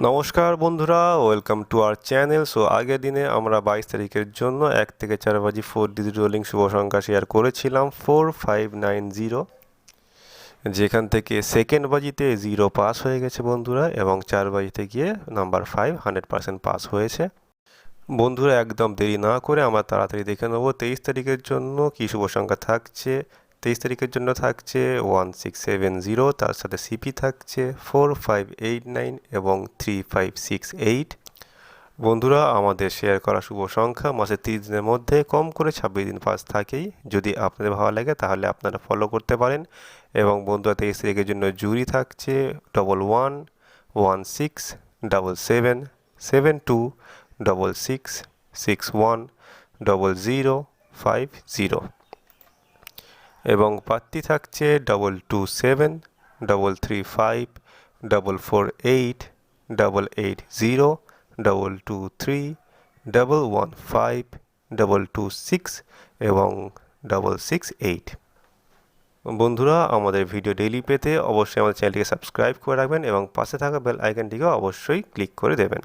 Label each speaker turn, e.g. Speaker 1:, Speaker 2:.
Speaker 1: নমস্কার বন্ধুরা, welcome to our channel. So আগের দিনে আমরা 22 তারিখের জন্য 1 থেকে 4 বাজি 4 ডিজিট রোলিং শুভ সংখ্যা শেয়ার করেছিলাম 4590, যেখান থেকে সেকেন্ড বাজিতে 0 পাস হয়ে গেছে বন্ধুরা, এবং 4 বাজিতে গিয়ে নাম্বার 5 100% পাস হয়েছে। বন্ধুরা একদম দেরি না করে আমরা তাড়াতাড়ি দেখে নেব 23 তারিখের জন্য কী শুভ সংখ্যা থাকছে। 23 তারিখের জন্য থাকছে 1670, তার সাথে সিপি থাকছে 4589 এবং 3568। বন্ধুরা আমাদের শেয়ার করা শুভ সংখ্যা মাসে 30 দিনের মধ্যে কম করে 26 দিন পাস থাকেই। যদি আপনাদের ভালো লাগে তাহলে আপনারা ফলো করতে পারেন। এবং বন্ধুরা 23 তারিখের জন্য জুরি থাকছে 11167762610050, এবং প্রার্থী থাকছে 227344880223115226 এবং 668। বন্ধুরা আমাদের ভিডিও ডেইলি পেতে অবশ্যই আমাদের চ্যানেলটিকে সাবস্ক্রাইব করে রাখবেন এবং পাশে থাকা বেল আইকনটিকে অবশ্যই ক্লিক করে দেবেন।